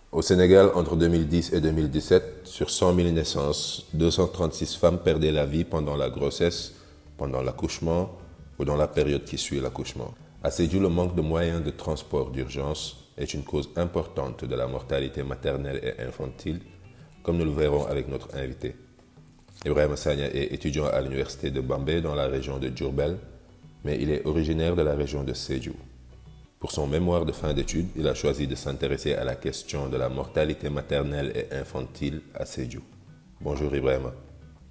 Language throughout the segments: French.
Au Sénégal, entre 2010 et 2017, sur 100 000 naissances, 236 femmes perdaient la vie pendant la grossesse, pendant l'accouchement ou dans la période qui suit l'accouchement. À Sédhiou, le manque de moyens de transport d'urgence est une cause importante de la mortalité maternelle et infantile, comme nous le verrons avec notre invité. Ibrahima Sagna est étudiant à l'université de Bambey dans la région de Diourbel, mais il est originaire de la région de Sédhiou. Pour son mémoire de fin d'études, il a choisi de s'intéresser à la question de la mortalité maternelle et infantile à Sédhiou. Bonjour Ibrahima.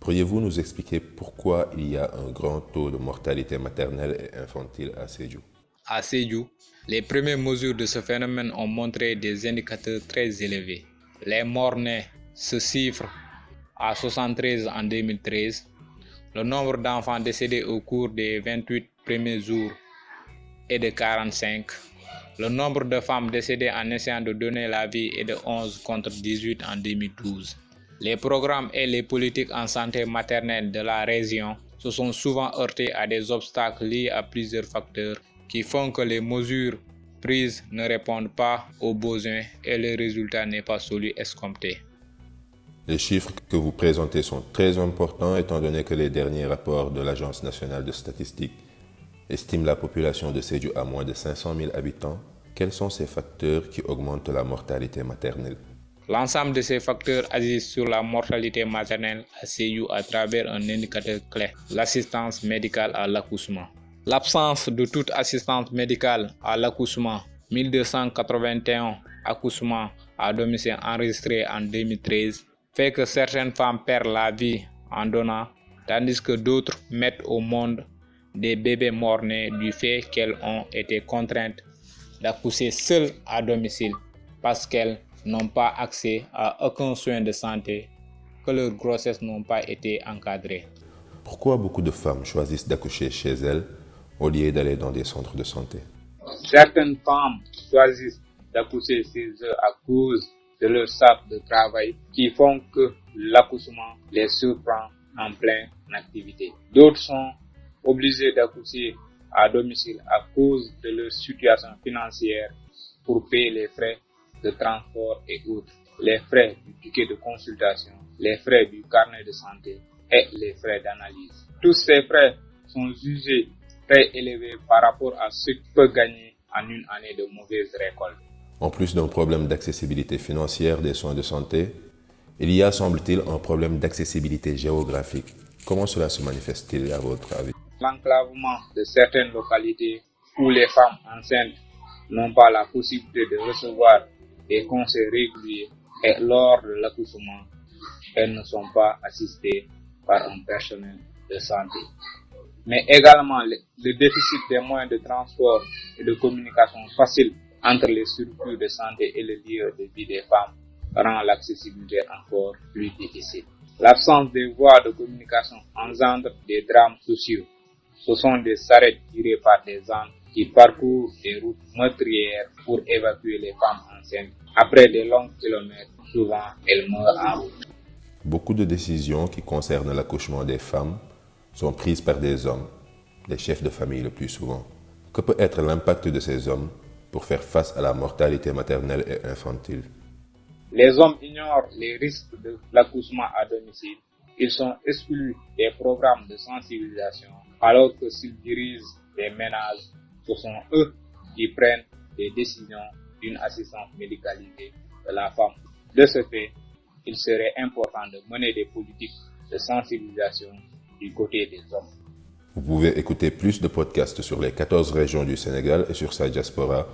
Pourriez-vous nous expliquer pourquoi il y a un grand taux de mortalité maternelle et infantile à Sédhiou? À Sédhiou, les premières mesures de ce phénomène ont montré des indicateurs très élevés. Les morts-nés se chiffrent à 73 en 2013. Le nombre d'enfants décédés au cours des 28 premiers jours est de 45. Le nombre de femmes décédées en essayant de donner la vie est de 11 contre 18 en 2012. Les programmes et les politiques en santé maternelle de la région se sont souvent heurtés à des obstacles liés à plusieurs facteurs qui font que les mesures prises ne répondent pas aux besoins et le résultat n'est pas celui escompté. Les chiffres que vous présentez sont très importants étant donné que les derniers rapports de l'Agence nationale de statistique estiment la population de Sédhiou à moins de 500 000 habitants. Quels sont ces facteurs qui augmentent la mortalité maternelle? L'ensemble de ces facteurs agissent sur la mortalité maternelle à Sédhiou à travers un indicateur clé, l'assistance médicale à l'accouchement. L'absence de toute assistance médicale à l'accouchement, 1281 accouchements à domicile enregistrés en 2013, fait que certaines femmes perdent la vie en donnant, tandis que d'autres mettent au monde des bébés morts-nés du fait qu'elles ont été contraintes d'accoucher seules à domicile parce qu'elles n'ont pas accès à aucun soin de santé, que leurs grossesses n'ont pas été encadrées. Pourquoi beaucoup de femmes choisissent d'accoucher chez elles au lieu d'aller dans des centres de santé? Certaines femmes choisissent d'accoucher chez eux à cause de leur charge de travail qui font que l'accouchement les surprend en pleine activité. D'autres sont obligées d'accoucher à domicile à cause de leur situation financière pour payer les frais de transport et autres, les frais du ticket de consultation, les frais du carnet de santé et les frais d'analyse. Tous ces frais sont jugés très élevés par rapport à ce qu'ils peuvent gagner en une année de mauvaise récolte. En plus d'un problème d'accessibilité financière des soins de santé, il y a, semble-t-il, un problème d'accessibilité géographique. Comment cela se manifeste-t-il à votre avis? L'enclavement de certaines localités où les femmes enceintes n'ont pas la possibilité de recevoir des conseils réguliers et lors de l'accouchement, elles ne sont pas assistées par un personnel de santé. Mais également le déficit des moyens de transport et de communication facile entre les structures de santé et le lieu de vie des femmes rend l'accessibilité encore plus difficile. L'absence de voies de communication engendre des drames sociaux. Ce sont des charrettes tirées par des ânes qui parcourent des routes meurtrières pour évacuer les femmes enceintes. Après de longs kilomètres, souvent elles meurent en route. Beaucoup de décisions qui concernent l'accouchement des femmes sont prises par des hommes, les chefs de famille le plus souvent. Que peut être l'impact de ces hommes pour faire face à la mortalité maternelle et infantile? Les hommes ignorent les risques de l'accouchement à domicile. Ils sont exclus des programmes de sensibilisation, alors que s'ils dirigent les ménages, ce sont eux qui prennent des décisions d'une assistance médicalisée de la femme. De ce fait, il serait important de mener des politiques de sensibilisation du côté des hommes. Vous pouvez écouter plus de podcasts sur les 14 régions du Sénégal et sur sa diaspora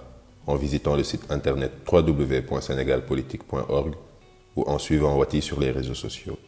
en visitant le site internet www.senegalpolitique.org ou en suivant Wati sur les réseaux sociaux.